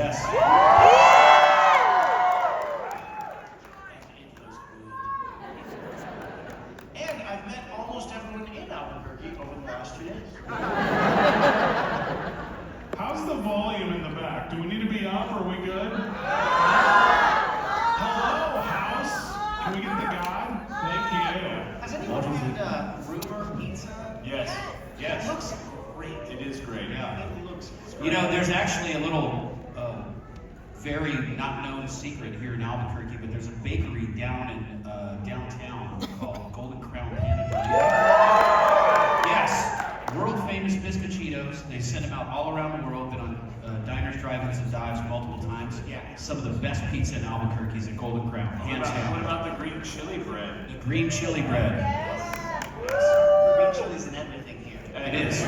Yes. And I've met almost everyone in Albuquerque over the last 2 days. How's the volume in the back? Do we need to be up? Are we good? Hello, house. Can we get the God? Thank you. Has anyone had rumor pizza? Yes. Yes. It looks great. It is great, yeah. It looks great. You know, there's actually a little, very not known secret here in Albuquerque, but there's a bakery down in downtown called Golden Crown Canada. Yes, world famous biscuititos. They send them out all around the world. Been on diners, drive-ins, and dives multiple times. Yeah. Some of the best pizza in Albuquerque is at Golden Crown, hands What down. about the green chili bread? The green chili bread. Green chili's in everything here. It is.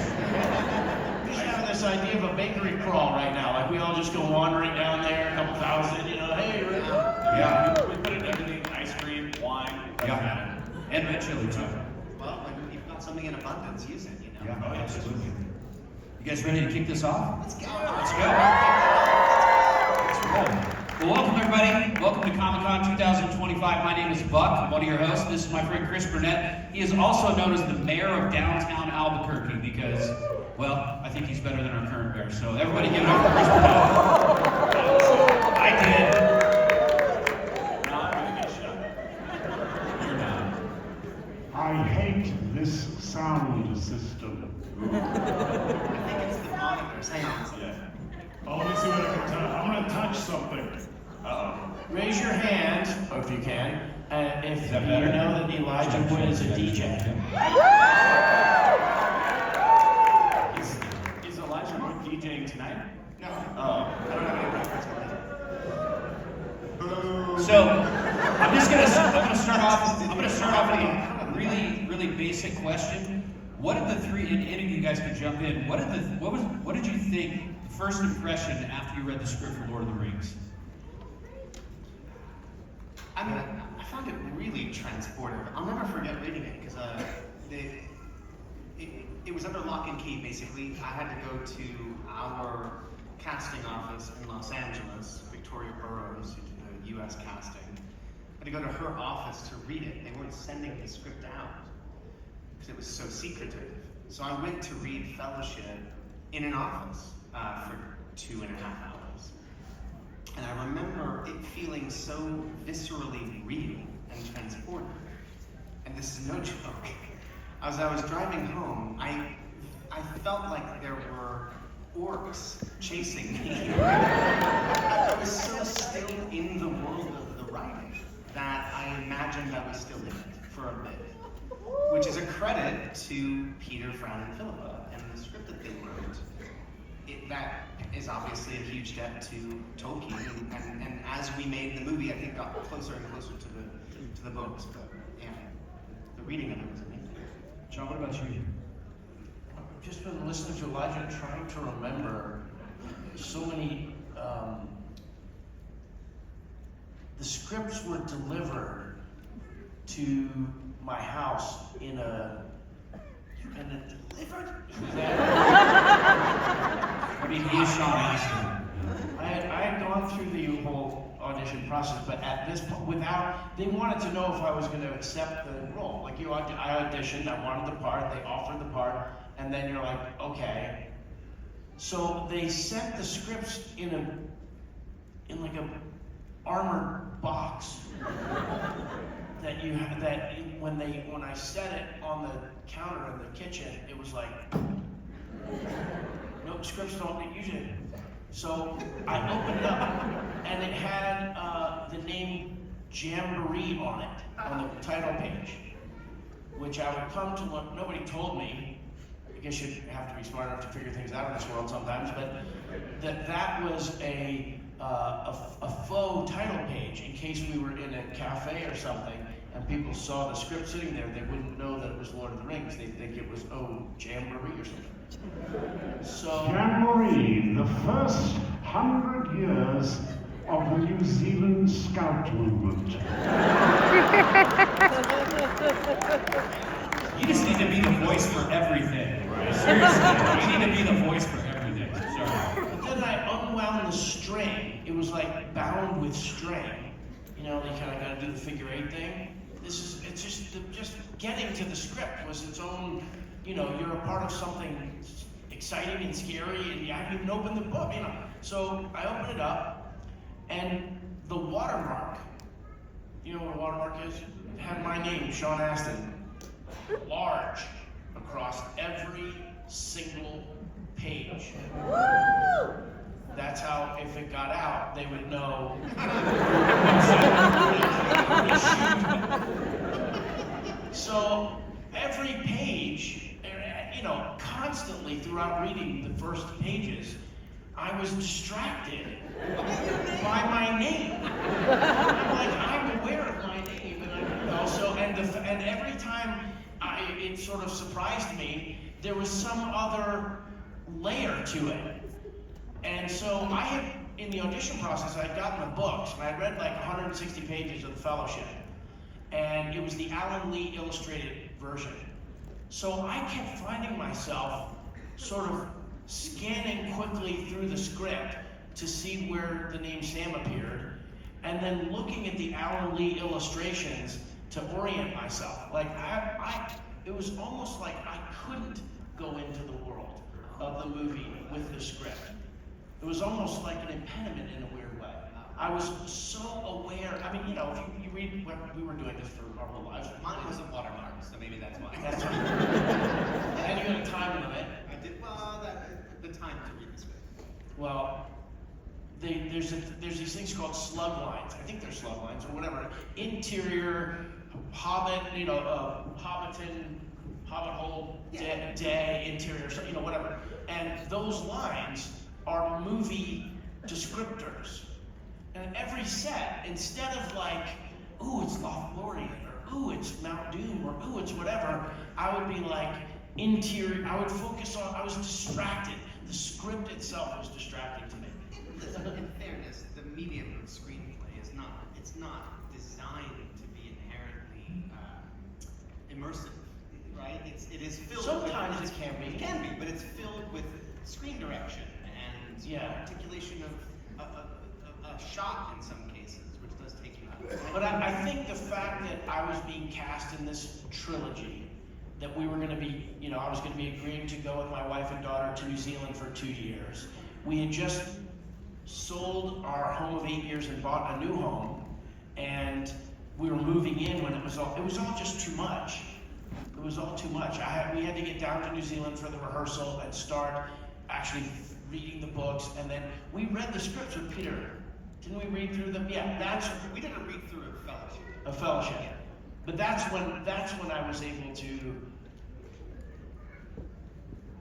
We should have this idea of a bakery crawl right now. Like we all just go wandering down there, a couple thousand, you know, hey, we're Yeah. We put in everything, ice cream, wine. Yeah. And red chili too. Well, like you've got something in abundance, use it, you know. Yeah, oh, absolutely. You guys ready to kick this off? Let's go. Let's go. Let's roll. Well, welcome everybody. Welcome to Comic-Con 2025. My name is Buck. I'm one of your hosts. This is my friend Chris Burnett. He is also known as the mayor of downtown Albuquerque because, well, I think he's better than our current mayor. So everybody give it up for Chris Burnett. I did. Not gonna get shot. You're not. I hate this sound system. I think it's the monitors. Hang on. Yeah. Oh, let me see what I can touch. I'm gonna touch something. Uh-oh. Raise your hand, if you can, if that you better? know that Elijah Wood is a DJ. Is Elijah Wood DJing tonight? No. Oh. I don't have any reference for that. So I'm gonna start off with a really basic question. What did the three, and any of you guys could jump in, what did you think first impression after you read the script for Lord of the Rings? I mean, I found it really transportive. I'll never forget reading it because it was under lock and key, basically. I had to go to our casting office in Los Angeles, Victoria Burrows, who did the US casting. I had to go to her office to read it. They weren't sending the script out because it was so secretive. So I went to read Fellowship in an office for 2.5 hours. And I remember it feeling so viscerally real and transportive. And this is no joke. As I was driving home, I felt like there were orcs chasing me. I was so still in the world of the writing that I imagined I was still in it for a bit. Which is a credit to Peter, Fran, and Philippa and the script that they wrote. That is obviously a huge debt to Tolkien, and as we made the movie, I think got closer and closer to the books. But yeah, the reading of it was amazing. John, what about you? I've just been listening to Elijah, trying to remember so many. The scripts were delivered to my house in a. You've been delivered? I mean, he is Sean Astin. I had gone through the whole audition process, but at this point, they wanted to know if I was going to accept the role. Like I auditioned, I wanted the part, they offered the part, and then you're like, okay. So they sent the scripts in like a armored box when I set it on the counter in the kitchen, it was like, no, scripts don't usually. So I opened it up, and it had the name Jamboree on it, on the title page, which I would come to when nobody told me. I guess you have to be smart enough to figure things out in this world sometimes, but that was a faux title page in case we were in a cafe or something and people saw the script sitting there, they wouldn't know that it was Lord of the Rings. They'd think it was, Jamboree or something. So Jamboree, the first 100 years of the New Zealand Scout movement. You just need to be the voice for everything. Right? Seriously, you need to be the voice for everything. Sorry. then I unwound the was string. It was like bound with string. You know, they kind of got to do the figure 8 thing. It's just getting to the script was its own, you know, you're a part of something exciting and scary, and you haven't even opened the book, you know. So I opened it up, and the watermark, you know what a watermark is? It had my name, Sean Astin, large across every single page. That's how, if it got out, they would know. So every page, you know, constantly throughout reading the first pages, I was distracted by my name. I'm like, I'm aware of my name, and and every time it sort of surprised me, there was some other layer to it. And so I had, in the audition process, I had gotten the books, and I read like 160 pages of The Fellowship. And it was the Alan Lee illustrated version. So I kept finding myself sort of scanning quickly through the script to see where the name Sam appeared, and then looking at the Alan Lee illustrations to orient myself. Like, it was almost like I couldn't go into the world of the movie with the script. It was almost like an impediment in a weird way. I was so aware. I mean, you know, if you read, we were doing this for our whole lives. Mine was a watermark, so maybe that's why. That's right. And you had a time limit. I did, well, the time to read the script. Well, there's these things called slug lines. I think they're slug lines or whatever. Interior, Hobbit, you know, Hobbiton, Hobbit hole, day, interior, so, you know, whatever. And those lines are movie descriptors. And every set, instead of like, ooh, it's Lothlorien, or ooh, it's Mount Doom, or ooh, it's whatever, I would be like, interior, I would focus on, I was distracted. The script itself was distracting to me. In fairness, the medium of screenplay is not, it's not designed to be inherently immersive, right? It is filled Sometimes with, it can be. It can be, but it's filled with screen direction and articulation of a shot in some cases, which does take you out. But I think the fact that I was being cast in this trilogy, that we were going to be, you know, I was going to be agreeing to go with my wife and daughter to New Zealand for 2 years. We had just sold our home of 8 years and bought a new home, and we were moving in when it was all just too much. It was all too much. We had to get down to New Zealand for the rehearsal and start actually reading the books, and then we read the scripts with Peter. Didn't we read through them? Yeah, we didn't read through a fellowship. A fellowship. But that's when I was able to,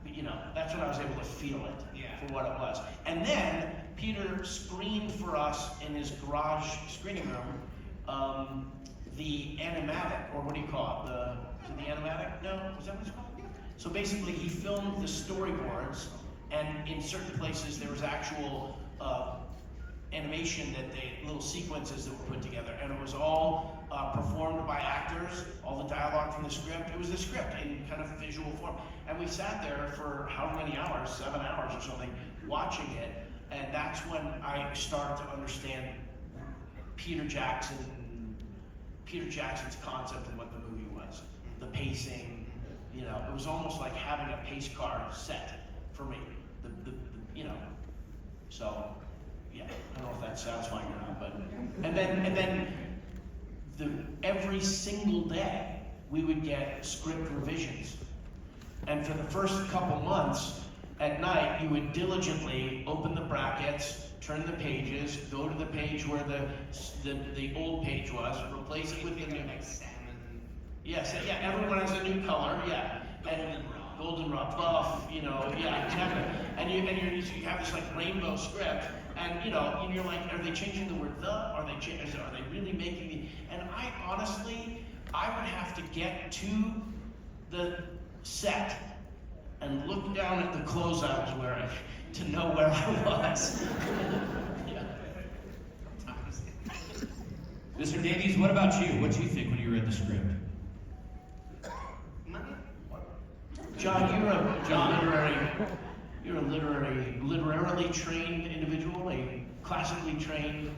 you know, that's when I was able to feel it for what it was. And then Peter screened for us in his garage screening room the animatic, or what do you call it? The animatic? No, is that what it's called? Yeah. So basically, he filmed the storyboards, and in certain places there was actual animation little sequences that were put together, and it was all performed by actors, all the dialogue from the script. It was the script in kind of visual form. And we sat there for how many hours, 7 hours or something, watching it, and that's when I started to understand Peter Jackson's concept of what the movie was. The pacing, you know, it was almost like having a pace card set for me. You know, so yeah, I don't know if that's satisfying or not, but and then every single day we would get script revisions, and for the first couple months at night you would diligently open the brackets, turn the pages, go to the page where the old page was, replace it with the new. Like salmon. Yes, yeah, everyone has a new color, yeah. And goldenrod, buff, you know, yeah, exactly. And you have this like rainbow script, and you know, and you're like, are they changing the word the? Are they really making the? And I honestly, I would have to get to the set and look down at the clothes I was wearing to know where I was. Yeah. Mr. Davies, what about you? What did you think when you read the script? John, you were a literary You're a literarily trained individual, a classically trained.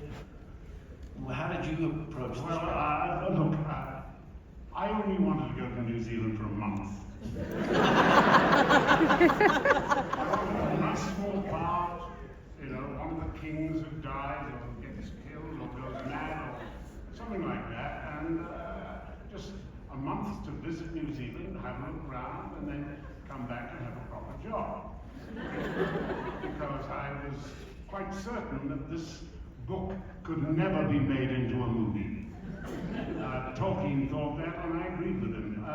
How did you approach this? Well, look, I only wanted to go to New Zealand for a month. I wanted a nice small part, you know, one of the kings who dies or gets killed or goes mad or something like that, and just a month to visit New Zealand, have a look around, and then come back and have a proper job. Because I was quite certain that this book could never be made into a movie. Tolkien thought that, and I agreed with him.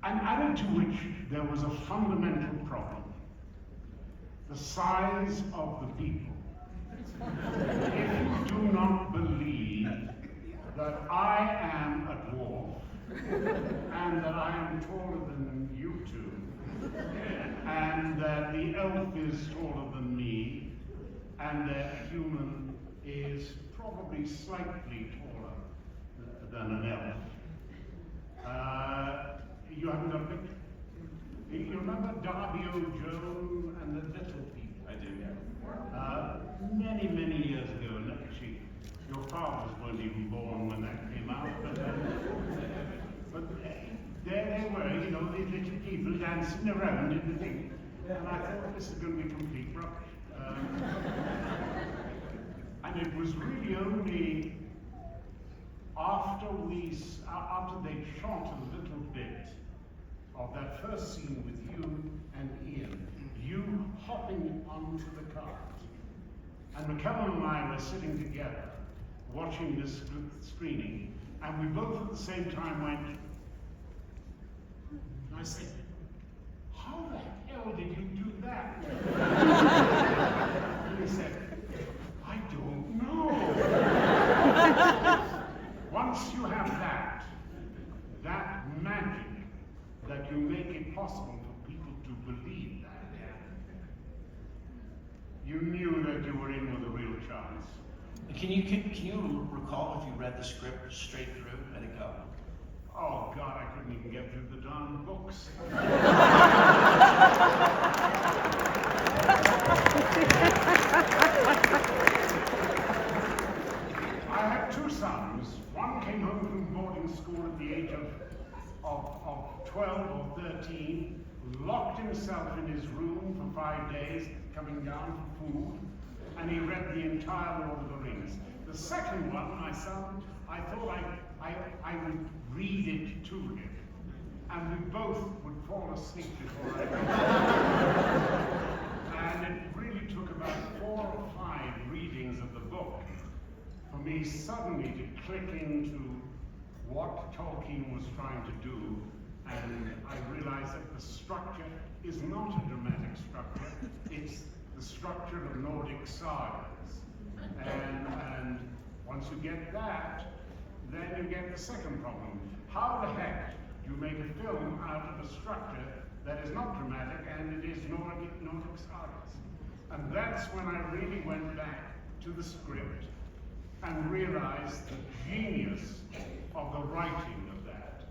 And added to which there was a fundamental problem: the size of the people. If you do not believe that I am a dwarf, and that I am taller than you two, and that the elf is taller than me, and that a human is probably slightly taller than an elf. You haven't got a picture? You remember Darby O'Jones and the Little People? I do, yeah. Many, many years ago, and actually, your fathers weren't even born when that came out, but there they were, you know, these little people dancing around in the thing, and I thought this is going to be complete rubbish. And it was really only after they shot a little bit of that first scene with you and Ian, you hopping onto the cart, and McKellen and I were sitting together watching this screening, and we both at the same time went, and I said, how the hell did you do that? And he said, I don't know. Once you have that magic, that you make it possible for people to believe that, you knew that you were in with a real chance. Can you recall if you read the script straight through? Let it go. Oh God, I couldn't even get through the darn books. I had two sons. One came home from boarding school at the age of 12 or 13, locked himself in his room for 5 days, coming down for food, and he read the entire Lord of the Rings. The second one, my son, I thought I would read it to him, and we both would fall asleep before I read it. And it really took about 4 or 5 readings of the book for me suddenly to click into what Tolkien was trying to do, and I realized that the structure is not a dramatic structure, it's the structure of Nordic sagas. And once you get that, then you get the second problem. How the heck do you make a film out of a structure that is not dramatic and it is Nordic sagas? And that's when I really went back to the script and realized the genius of the writing of that.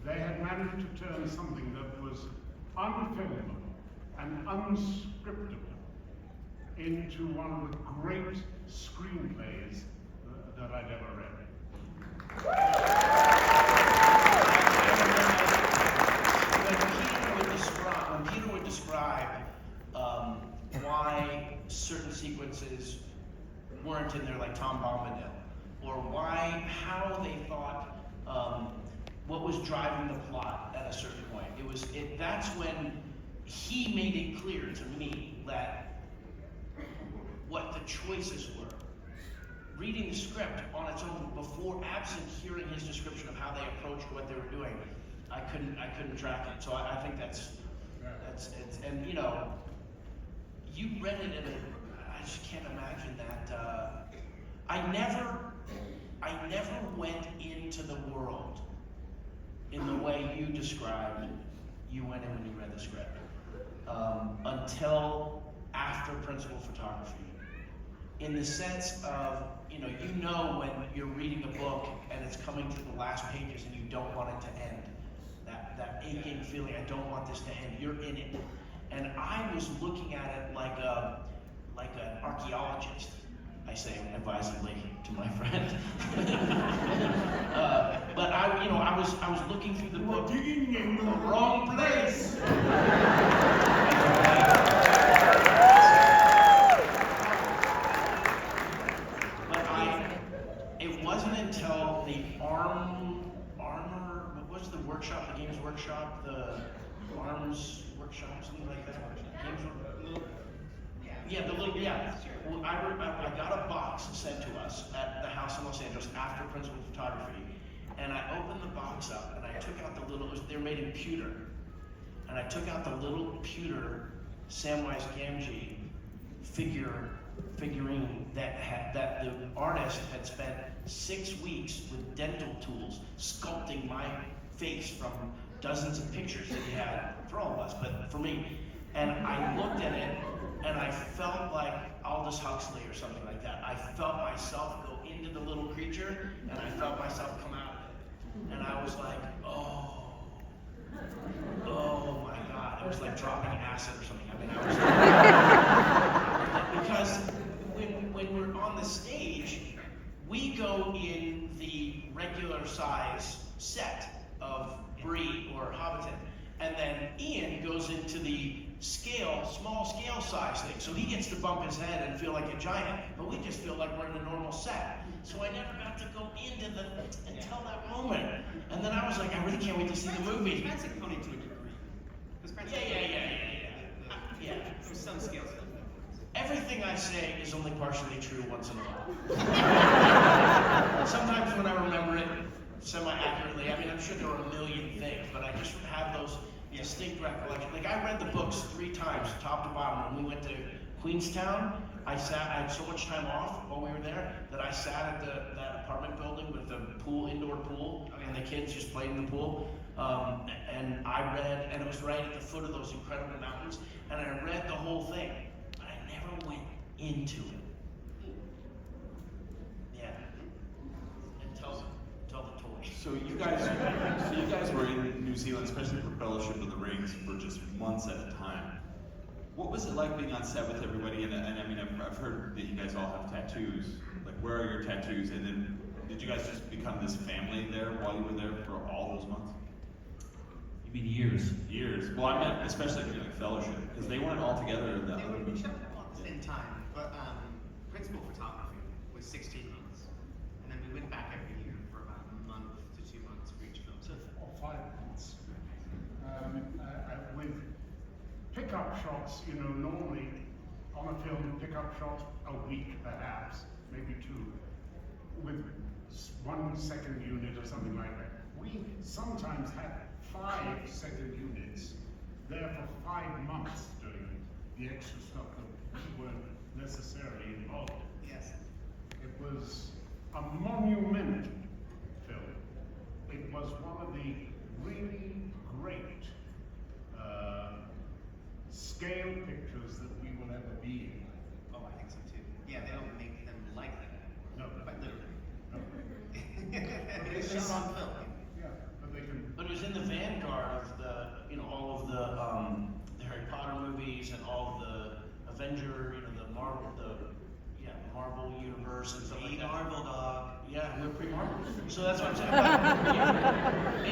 They had managed to turn something that was unfilmable and unscriptable into one of the great screenplays that I'd ever read. When Peter would describe why certain sequences weren't in there, like Tom Bombadil, or how they thought, what was driving the plot at a certain point. That's when he made it clear to me that what the choices were. Reading the script on its own, absent hearing his description of how they approached what they were doing, I couldn't track it. So I think that's and you know, you read it and I just can't imagine that. I never went into the world in the way you described you went in when you read the script, until after principal photography. In the sense of, you know when you're reading a book and it's coming to the last pages and you don't want it to end. aching feeling, I don't want this to end, you're in it. And I was looking at it like an archaeologist, I say advisedly to my friend. But I was looking through the book. Digging in the Wrong place. It wasn't until the workshop, the games workshop, the arms workshop, something like that. Well, I got a box sent to us at the house in Los Angeles after principal photography, and I opened the box up and I took out the little. They're made in pewter, and I took out the little pewter Samwise Gamgee figurine that the artist had spent 6 weeks with dental tools sculpting my face from dozens of pictures that he had for all of us, but for me. And I looked at it and I felt like Aldous Huxley or something like that. I felt myself go into the little creature and I felt myself come out of it. And I was like, oh my God. It was like dropping acid or something. I mean, I was because when we're on the stage, we go in the regular size set of Brie or Hobbiton, and then Ian goes into the small scale size thing. So he gets to bump his head and feel like a giant, but we just feel like we're in a normal set. So I never got to go into until that moment. And then I was like, I really can't wait to see the movie. That's like funny to a degree. Yeah. There's some scales. Everything I say is only partially true once in a while. Sometimes when I remember it semi-accurately, I mean, I'm sure there were a million things, but I just have those distinct recollections. Like, I read the books 3 times, top to bottom. When we went to Queenstown, I had so much time off while we were there that I sat at that apartment building with the indoor pool, and the kids just played in the pool. And I read, and it was right at the foot of those incredible mountains, and I read the whole thing, but I never went into it. Yeah. Until the toy. So you guys were in New Zealand, especially for Fellowship of the Rings, for just months at a time. What was it like being on set with everybody? And I mean, I've heard that you guys all have tattoos. Like, where are your tattoos? And then, did you guys just become this family there while you were there for all those months? You mean years? Years. Well, I meant especially like Fellowship, because they weren't all together. We showed up at the same time, but principal photography was 16 months, and then we went back every year for about a month to 2 months for each film. or 5 months. With pickup shots, normally on a film, pickup shots a week perhaps, maybe 2, with 1 second unit or something like that. We sometimes had 5 second units there for 5 months doing the extra stuff that we weren't necessarily involved in. Yes. It was a monumental film. It was one of the really great scale pictures that we will ever be in. Oh, I think so too. Yeah, they don't make them like that anymore. No. Quite literally. No. But it's just on film. Yeah, but they can. But it was in the vanguard of all of the Harry Potter movies and all of the Avenger, the Marvel universe and stuff like that. Marvel dog. Yeah, we're pre-Marvel. So that's what I'm saying.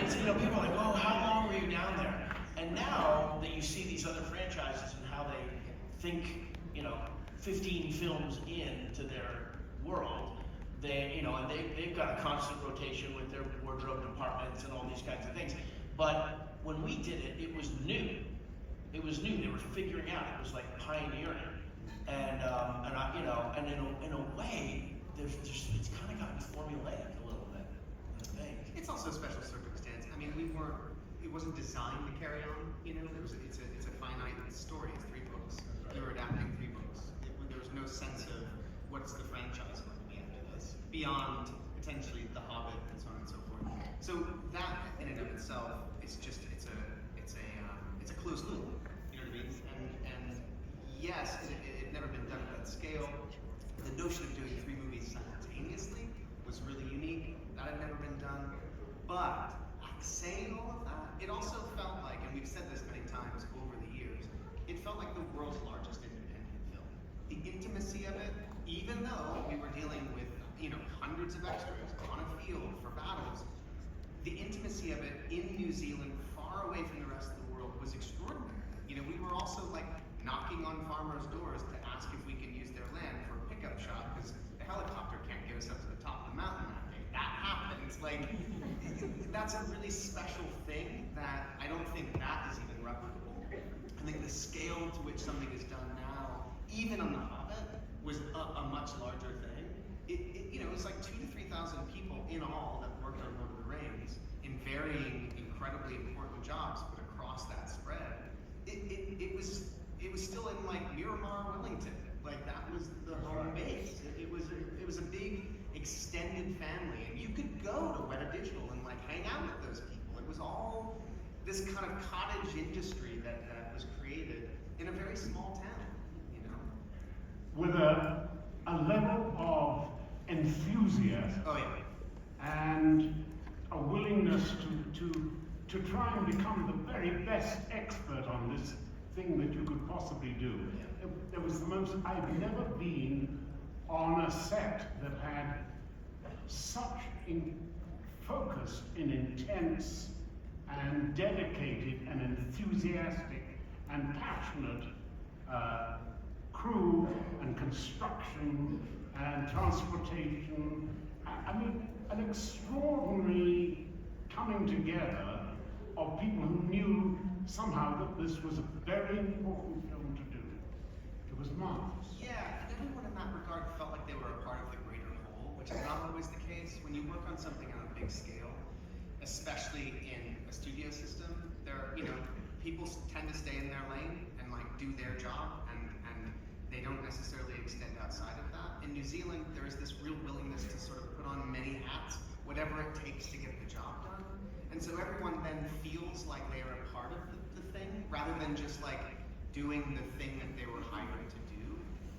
It's people are like, oh, how long were you down there? And now that you see these other franchises and how they think, 15 films into their world, they've got a constant rotation with their wardrobe departments and all these kinds of things. But when we did it, it was new. It was new. They were figuring out. It was like pioneering. And in a way, it's kind of gotten formulaic a little bit. I think. It's also a special circumstance. I mean, it wasn't designed to carry on. It's a finite story. It's 3 books. We were adapting 3 books. There was no sense of what's the franchise going to be after this, beyond potentially The Hobbit and so on and so forth. So that in and of itself is just it's a closed loop. You know what I mean? And yes, it had never been done at that scale. The notion of doing 3 movies simultaneously was really unique. That had never been done. But saying all of that, it also felt felt like the world's largest independent film. The intimacy of it, even though we were dealing with, hundreds of extras on a field for battles, the intimacy of it in New Zealand, far away from the rest of the world, was extraordinary. We were also like knocking on farmers' doors to ask if we could use their land for a pickup shot because the helicopter can't get us up to the top of the mountain that day. That happens. Like, that's a really special thing that I don't think that is even replicable. I think the scale to which something is done now, even on The Hobbit, was a much larger thing. It's like 2,000 to 3,000 people in all that worked on Lord of the Rings in varying, incredibly important jobs, but across that spread. It was still in like Miramar, Wellington. Like that was the home base. It was a big extended family, and you could go to Weta Digital and like hang out with those people. It was all this kind of cottage industry that was created in a very small town. With a level of enthusiasm. Oh yeah. And a willingness to try and become the very best expert on this thing that you could possibly do. It was the most, I've never been on a set that had such focused and intense and dedicated and enthusiastic and passionate crew and construction and transportation. I mean, an extraordinary coming together of people who knew somehow that this was a very important film to do. It was marvelous. Yeah, and everyone in that regard felt like they were a part of the greater whole, which is not always the case. When you work on something on a big scale, especially in a studio system, people tend to stay in their lane and like do their job, and they don't necessarily extend outside of that. In New Zealand, there is this real willingness to sort of put on many hats, whatever it takes to get the job done. And so everyone then feels like they are a part of the thing, rather than just like doing the thing that they were hired to do.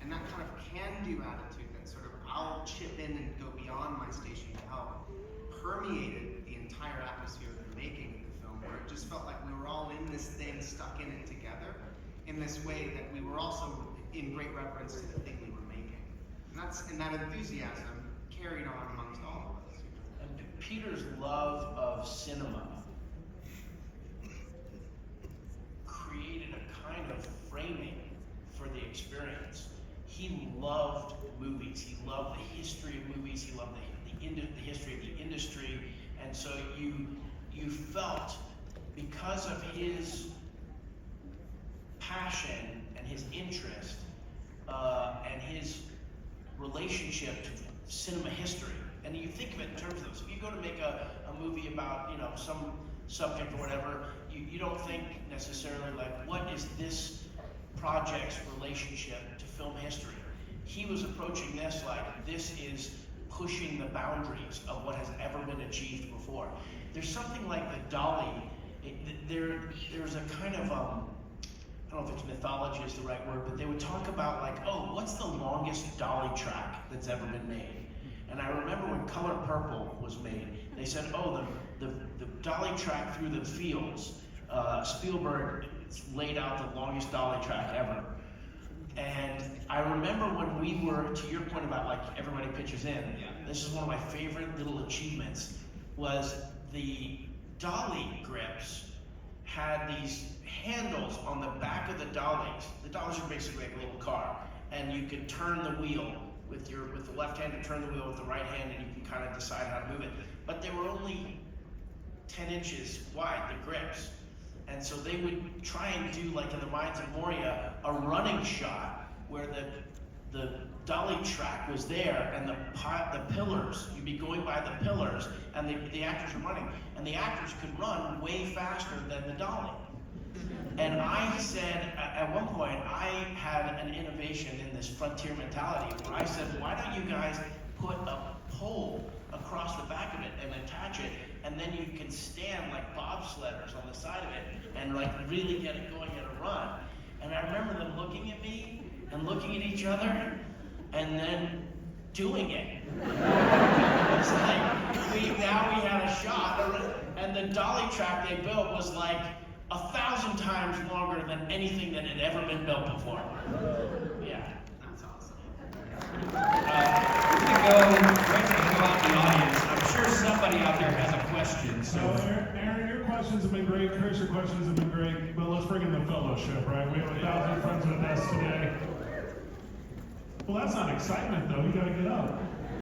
And that kind of can-do attitude that sort of I'll chip in and go beyond my station to help permeated the entire atmosphere of the making of the film, where it just felt like we were all in this thing, stuck in it together, in this way that we were also in great reference to the thing we were making. And that enthusiasm carried on amongst all of us. And Peter's love of cinema created a kind of framing for the experience. He loved movies. He loved the history of movies. He loved the history of the industry. And so you felt, because of his passion and his interest and his relationship to cinema history, and you think of it in terms of those. If you go to make a movie about some subject or whatever, you don't think necessarily like, what is this project's relationship to film history? He was approaching this like, this is pushing the boundaries of what has ever been achieved before. There's something like the dolly. There's a kind of I don't know if it's mythology is the right word, but they would talk about like, oh, what's the longest dolly track that's ever been made? And I remember when Color Purple was made, they said, oh, the dolly track through the fields, Spielberg laid out the longest dolly track ever. And I remember when we were, to your point about like everybody pitches in, this is one of my favorite little achievements, was the dolly grips had these handles on the back of the dollies. The dollies are basically like a little car, and you could turn the wheel with the left hand and turn the wheel with the right hand, and you can kind of decide how to move it. But they were only 10 inches wide, the grips. And so they would try and do, like in the Mines of Moria, a running shot where the dolly track was there, and the pillars, you'd be going by the pillars, and the actors were running. And the actors could run way faster than the dolly. And I said, at one point, I had an innovation in this frontier mentality where I said, why don't you guys put a pole across the back of it and attach it, and then you can stand like bobsledders on the side of it and like really get it going at a run. And I remember them looking at me and looking at each other and then doing it. It's like, now we had a shot, and the dolly track they built was like 1,000 times longer than anything that had ever been built before. Yeah. That's awesome. We're gonna go out in the audience. I'm sure somebody out there has a question. So, Aaron, your questions have been great. Chris, your questions have been great. But let's bring in the fellowship, right? We have 1,000 friends with us today. Well, that's not excitement, though. You gotta get up.